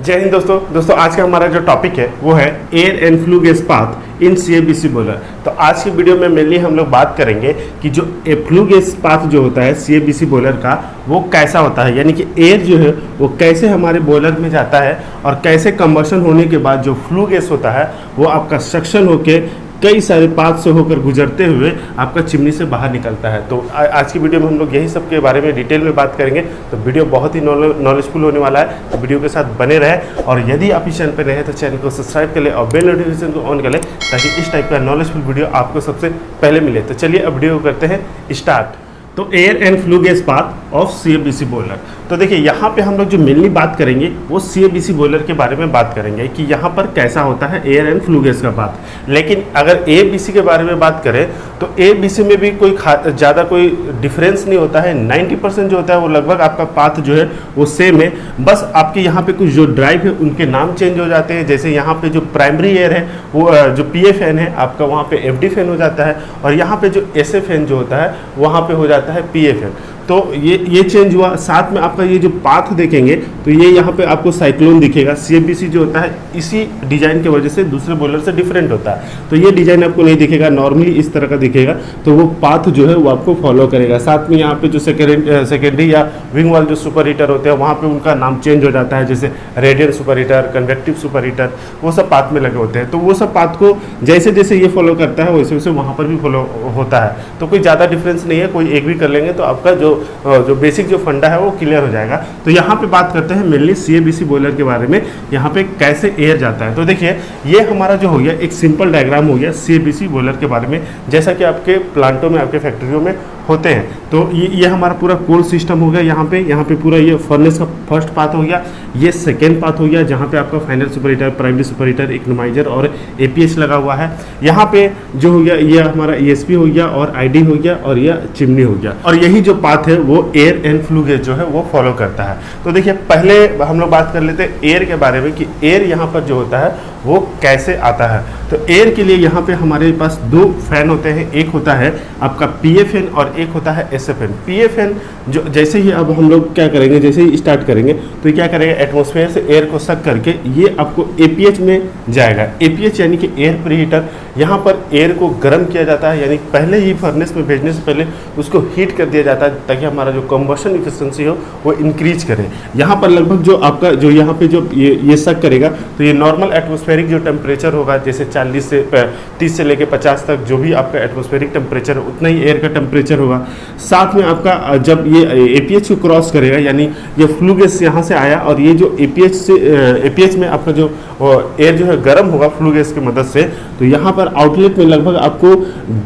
जय हिंद दोस्तों आज का हमारा जो टॉपिक है वो है air and flue gas path in CABC boiler. तो आज की वीडियो में मेनली हम लोग बात करेंगे कि जो फ्लू गैस पाथ जो होता है सीएबीसी बॉयलर का वो कैसा होता है, यानी कि एयर जो है वो कैसे हमारे बॉयलर में जाता है और कैसे कंबशन होने के बाद जो फ्लू गैस होता है वो आपका सक्शन होके कई सारे पाथ से होकर गुजरते हुए आपका चिमनी से बाहर निकलता है। तो आज की वीडियो में हम लोग यही सब के बारे में डिटेल में बात करेंगे। तो वीडियो बहुत ही नॉलेजफुल होने वाला है, तो वीडियो के साथ बने रहे। और यदि आप इस चैनल पर नए हैं तो चैनल को सब्सक्राइब कर ले और बेल नोटिफिकेशन को ऑन कर ले ताकि इस टाइप का नॉलेजफुल वीडियो आपको सबसे पहले मिले। तो चलिए अब वीडियो करते हैं स्टार्ट। तो air and flue gas path of CABC boiler. तो देखिए यहाँ पे हम लोग जो मेनली बात करेंगे वो सीएबीसी बॉयलर के बारे में बात करेंगे कि यहाँ पर कैसा होता है एयर एंड फ्लू गैस का पाथ। लेकिन अगर एबीसी के बारे में बात करें तो एबीसी में भी कोई ज़्यादा कोई डिफरेंस नहीं होता है। 90% जो होता है वो लगभग आपका पाथ जो है वो सेम है। बस आपके यहाँ पे कुछ जो ड्राइव है उनके नाम चेंज हो जाते हैं। जैसे यहाँ पे जो प्राइमरी एयर है वो जो पीएफएन है आपका वहाँ पे एफडीफएन हो जाता है, और यहाँ पे जो एसएफएन जो होता है वहाँ पे हो जाता है पीएफएन। तो ये चेंज हुआ। साथ में आपका ये जो पाथ देखेंगे तो ये यहाँ पे आपको साइक्लोन दिखेगा। सीएबीसी जो होता है इसी डिजाइन की वजह से दूसरे बॉयलर से डिफरेंट होता है। तो ये डिजाइन आपको नहीं दिखेगा, नॉर्मली इस तरह का दिखेगा। तो वो पाथ जो है वो आपको फॉलो करेगा। साथ में यहाँ पे जो सेकेंडरी या विंग वाल जो सुपर हीटर होते हैं वहाँ पे उनका नाम चेंज हो जाता है, जैसे radiant super heater, convective super heater, वो सब पाथ में लगे होते हैं। तो वो सब पाथ को जैसे जैसे ये फॉलो करता है वैसे वैसे वहाँ पर भी फॉलो होता है। तो कोई ज़्यादा डिफरेंस नहीं है, कोई एक भी कर लेंगे तो आपका जो बेसिक जो फंडा है वो क्लियर हो जाएगा। तो यहाँ पे बात करते हैं मेनली सीएबीसी बॉयलर के बारे में, यहाँ पे कैसे एयर जाता है। तो देखिए ये हमारा जो हो गया एक सिंपल डायग्राम हो गया सीएबीसी बॉयलर के बारे में, जैसा कि आपके प्लांटों में आपके फैक्ट्रियों में होते हैं। तो ये हमारा पूरा कोल्ड सिस्टम हो गया। यहाँ पे पूरा ये फर्नेस का फर्स्ट पाथ हो गया, ये सेकेंड पाथ हो गया जहाँ पे आपका final super heater, primary super heater, economiser और एपीएच लगा हुआ है। यहाँ पे जो हो गया ये हमारा ईएसपी हो गया और आईडी हो गया और यह चिमनी हो गया। और यही जो पाथ है वो एयर एंड फ्लू गैस जो है वो फॉलो करता है। तो देखिए पहले हम लोग बात कर लेते हैं एयर के बारे में कि एयर यहाँ पर जो होता है वो कैसे आता है। तो एयर के लिए यहाँ पे हमारे पास दो फैन होते हैं, एक होता है आपका पीएफएन और एक होता है एसएफएन। पीएफएन जो जैसे ही अब हम लोग क्या करेंगे, जैसे ही स्टार्ट करेंगे तो क्या करेंगे, एटमॉस्फेयर से एयर को सक करके ये आपको एपीएच में जाएगा। एपीएच यानी कि एयर प्रीहीटर, यहाँ पर एयर को गर्म किया जाता है, यानी पहले ही फर्नेस में भेजने से पहले उसको हीट कर दिया जाता है ताकि हमारा जो कंबशन इफिशिएंसी हो वो इंक्रीज करे। यहाँ पर लगभग जो आपका जो यहाँ पे जो ये सक करेगा तो ये नॉर्मल एटमॉस्फेरिक जो टेम्परेचर होगा, जैसे 30 से लेके 50 तक जो भी आपका एटमॉस्फेरिक टेम्परेचर उतना ही एयर का टेम्परेचर होगा। साथ में आपका जब ये एपीएच को क्रॉस करेगा, यानी ये फ्लू गैस यहाँ से आया और ये जो एपीएच में आपका जो एयर जो है गर्म होगा फ्लू गैस की मदद से, तो यहाँ पर आउटलेट में लगभग आपको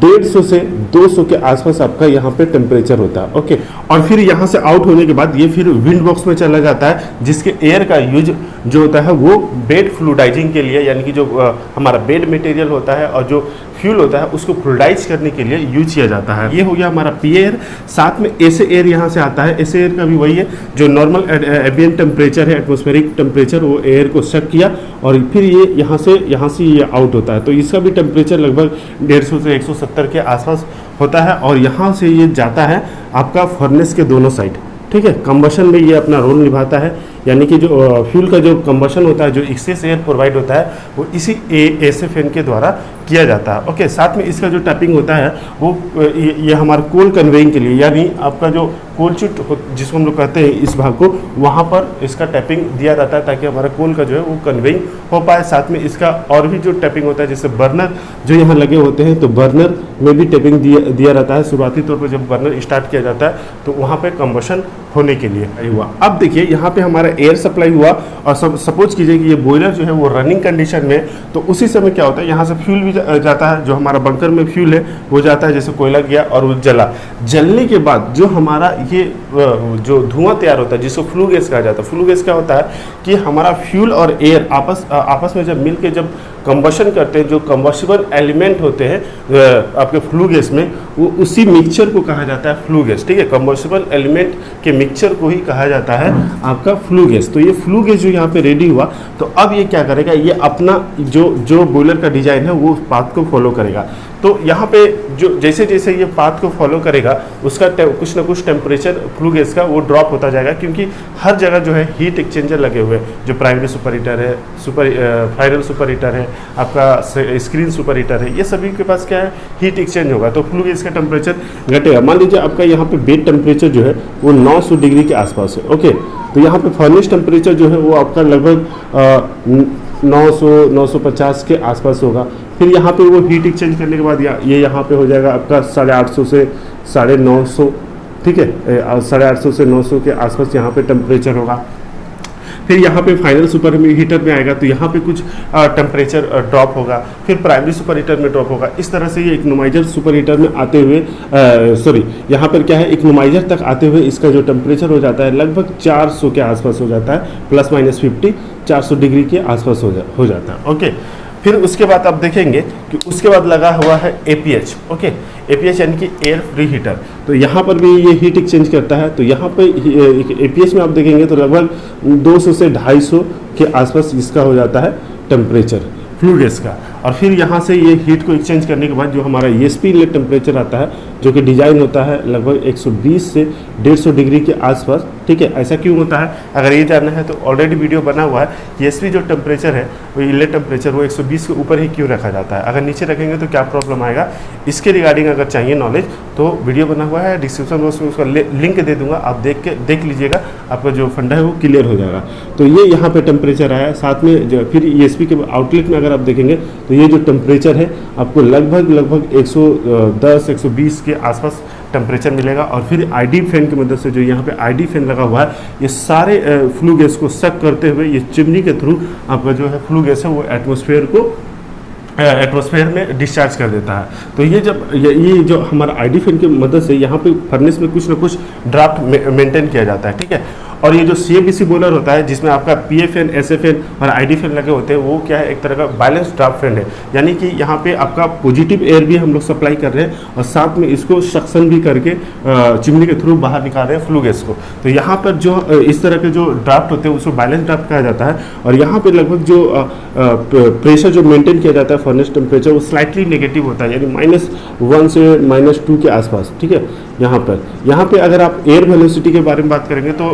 150 से 200 के आसपास आपका यहाँ पे टेम्परेचर होता है। ओके, और फिर यहाँ से आउट होने के बाद ये फिर विंड बॉक्स में चला जाता है, जिसके एयर का यूज जो होता है वो बेड फ्लूडाइजिंग के लिए, यानी कि जो हमारा बेड मटेरियल होता है और जो फ्यूल होता है उसको फ्लूडाइज करने के लिए यूज किया जाता है। ये हो गया हमारा पी एयर। साथ में ऐसे एयर यहाँ से आता है। ऐसे एयर का भी वही है, जो नॉर्मल एम्बिएंट टेम्परेचर है, एटमॉस्फेरिक टेम्परेचर, वो एयर को सक किया और फिर ये यहाँ से ये आउट होता है। तो इसका भी टेम्परेचर लगभग 150 से 170 के आसपास होता है और यहाँ से ये जाता है आपका फर्नेस के दोनों साइड। ठीक है, कंबशन में ये अपना रोल निभाता है, यानी कि जो फ्यूल का जो कंबशन होता है, जो एक्सेस एयर प्रोवाइड होता है वो इसी एसएफएन के द्वारा किया जाता है। ओके, साथ में इसका जो टैपिंग होता है वो ये हमारा कोल कन्वेइंग के लिए, यानी आपका जो कोल चूट जिसको हम लोग कहते हैं इस भाग को, वहाँ पर इसका टैपिंग दिया जाता है ताकि हमारा कोल का जो है वो कन्वेइंग हो पाए। साथ में इसका और भी जो टैपिंग होता है, जैसे बर्नर जो यहाँ लगे होते हैं तो बर्नर में भी टैपिंग दिया रहता है। शुरुआती तौर पर जब बर्नर स्टार्ट किया जाता है तो वहाँ पर कंबशन होने के लिए हुआ। अब देखिए यहाँ पे हमारा एयर सप्लाई हुआ और सपोज कीजिए कि ये बॉयलर जो है वो रनिंग कंडीशन में, तो उसी समय क्या होता है यहाँ से फ्यूल भी जाता है, जो हमारा बंकर में फ्यूल है वो जाता है, जैसे कोयला गया और वो जलने के बाद जो हमारा ये जो धुआं तैयार होता है जिसको फ्लू गैस कहा जाता है। फ्लू गैस क्या होता है कि हमारा फ्यूल और एयर आपस में जब मिल के जब कंबशन करते हैं, जो कंबस्टिबल एलिमेंट होते हैं आपके फ्लू गैस में, वो उसी मिक्सचर को कहा जाता है फ्लू गैस। ठीक है, कंबस्टिबल एलिमेंट के मिक्सचर को ही कहा जाता है आपका फ्लू गैस। तो ये फ्लू गैस जो यहाँ पे रेडी हुआ, तो अब ये क्या करेगा, ये अपना जो बॉयलर का डिजाइन है वो पाथ को फॉलो करेगा। तो यहाँ पे जो जैसे जैसे ये पाथ को फॉलो करेगा उसका कुछ ना कुछ टेम्परेचर फ्लू गैस का वो ड्रॉप होता जाएगा, क्योंकि हर जगह जो है हीट एक्सचेंजर लगे हुए हैं, जो प्राइमरी सुपर हीटर है, फाइनल सुपर हीटर है, आपका स्क्रीन सुपर हीटर है, ये सभी के पास क्या है, हीट एक्सचेंज होगा, तो फ्लू गैस का टेम्परेचर घटेगा। मान लीजिए आपका यहाँ पे बेड टेम्परेचर जो है वो 900 डिग्री के आसपास है, ओके, तो यहाँ पे फर्नेस टेम्परेचर जो है वो आपका लगभग 900-950 के आसपास होगा। फिर यहाँ पे वो हीट एक्सचेंज करने के बाद ये यहाँ पे हो जाएगा आपका 850 से 950, ठीक है, 850 से 900 के आसपास यहाँ पे टेम्परेचर होगा। फिर यहाँ पे फाइनल सुपर हीटर में आएगा तो यहाँ पे कुछ टेम्परेचर ड्रॉप होगा, फिर प्राइमरी सुपर हीटर में ड्रॉप होगा। इस तरह से ये इकोनोमाइजर सुपर हीटर में आते हुए यहाँ पर क्या है, इकोनोमाइजर तक आते हुए इसका जो टेम्परेचर हो जाता है लगभग 400 के आसपास हो जाता है, ±50 400 डिग्री के आसपास हो जाता है, ओके। फिर उसके बाद आप देखेंगे कि उसके बाद लगा हुआ है APH, ओके, APH यानी कि एयर फ्री हीटर, तो यहाँ पर भी ये हीट एक्सचेंज करता है। तो यहाँ पे APH में आप देखेंगे तो लगभग 200 से 250 के आसपास इसका हो जाता है टेम्परेचर फ्लू गैस का। और फिर यहाँ से ये हीट को एक्सचेंज करने के बाद जो हमारा ESP इनलेट टेम्परेचर आता है, जो कि डिजाइन होता है लगभग 120 से 150 डिग्री के आसपास, ठीक है। ऐसा क्यों होता है, अगर ये जानना है तो ऑलरेडी वीडियो बना हुआ है। ESP जो टेम्परेचर है वो इनलेट टेम्परेचर वो 120 के ऊपर ही क्यों रखा जाता है, अगर नीचे रखेंगे तो क्या प्रॉब्लम आएगा, इसके रिगार्डिंग अगर चाहिए नॉलेज तो वीडियो बना हुआ है, डिस्क्रिप्शन बॉक्स में उसका लिंक दे दूंगा, आप देख लीजिएगा, आपका जो फंडा है वो क्लियर हो जाएगा। तो ये यहाँ पे टेम्परेचर आया, साथ में फिर ESP के आउटलेट में अगर आप देखेंगे तो ये जो टेम्परेचर है आपको लगभग 110-120 के आसपास टेम्परेचर मिलेगा। और फिर ID फैन की मदद से, जो यहाँ पे ID फैन लगा हुआ है, ये सारे फ्लू गैस को सक करते हुए ये चिमनी के थ्रू आपका जो है फ्लू गैस है वो एटमॉस्फेयर में डिस्चार्ज कर देता है। तो ये जब ये जो हमारा ID फैन की मदद से यहाँ पे फर्नेस में कुछ ना कुछ ड्राफ्ट मेंटेन किया जाता है, ठीक है। और ये जो CABC बॉयलर होता है जिसमें आपका PA फैन, SA फैन और ID फैन लगे होते हैं, वो क्या है, एक तरह का बैलेंस ड्राफ्ट फैन है, यानी कि यहाँ पे आपका पॉजिटिव एयर भी हम लोग सप्लाई कर रहे हैं और साथ में इसको सक्शन भी करके चिमनी के थ्रू बाहर निकाल रहे हैं फ्लू गैस को। तो यहाँ पर जो इस तरह के जो ड्राफ्ट होते हैं उसको बैलेंस ड्राफ्ट कहा जाता है। और यहाँ पे लगभग जो प्रेशर जो मेंटेन किया जाता है फर्नेस टेम्परेचर वो स्लाइटली नेगेटिव होता है, यानी -1 से -2 के आसपास, ठीक है। यहाँ पे अगर आप एयर वेलोसिटी के बारे में बात करेंगे तो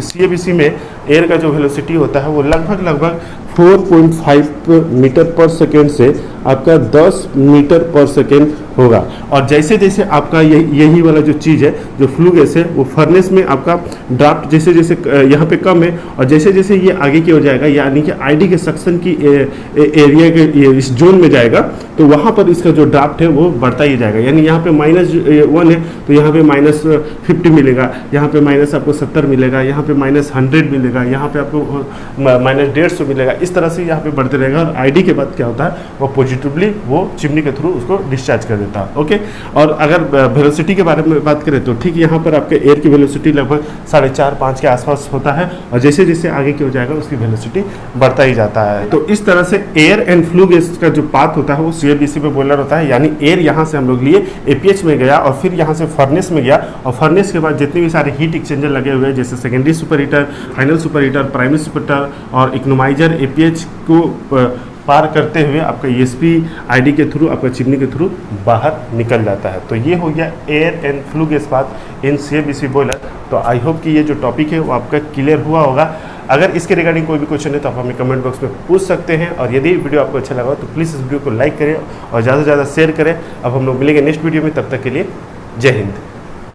CABC में एयर का जो वेलोसिटी होता है वो लगभग 4.5 मीटर पर सेकेंड से आपका 10 मीटर पर सेकेंड होगा। और जैसे जैसे आपका यही वाला जो चीज़ है, जो फ्लू गैस है, वो फर्नेस में आपका ड्राफ्ट जैसे जैसे यहाँ पे कम है और जैसे जैसे ये आगे की हो जाएगा, यानी कि ID के सक्शन की एरिया के इस जोन में जाएगा, तो वहाँ पर इसका जो ड्राफ्ट है वो बढ़ता ही जाएगा। यानी यहाँ पे -1 है तो यहाँ पे -50 मिलेगा, यहाँ पे आपको 70 मिलेगा, यहाँ पे -100 मिलेगा, यहाँ पे आपको -150 मिलेगा। इस तरह से यहाँ पे बढ़ते रहेगा। और ID के बाद क्या होता है, वो पॉजिटिवली वो चिमनी के थ्रू उसको डिस्चार्ज कर देता है, ओके। और अगर वेलोसिटी के बारे में बात करें तो ठीक यहाँ पर आपके एयर की वेलोसिटी लगभग 4.5-5 के आसपास होता है और जैसे जैसे आगे की हो जाएगा उसकी वेलोसिटी बढ़ता ही जाता है। तो इस तरह से एयर एंड फ्लू गैस का जो पाथ होता है वो CABC पे बॉयलर होता है, यानी एयर यहाँ से हम लोग लिए APH में गया और फिर यहाँ से फर्नेस में गया और फर्नेस के बाद जितने भी सारे हीट एक्सचेंजर लगे हुए हैं, जैसे secondary super heater, final super heater, primary super heater और इकोनोमाइजर, APH को पार करते हुए आपका ESP ID के थ्रू, आपका चिमनी के थ्रू बाहर निकल जाता है। तो ये हो गया air and flue gas path in CABC boiler. तो आई होप कि ये जो टॉपिक है वो आपका क्लियर हुआ होगा। अगर इसके रिगार्डिंग कोई भी क्वेश्चन है तो आप हमें कमेंट बॉक्स में पूछ सकते हैं और यदि वीडियो आपको अच्छा लगा तो प्लीज़ इस वीडियो को लाइक करें और ज़्यादा से ज़्यादा शेयर करें। अब हम लोग मिलेंगे नेक्स्ट वीडियो में, तब तक के लिए जय हिंद।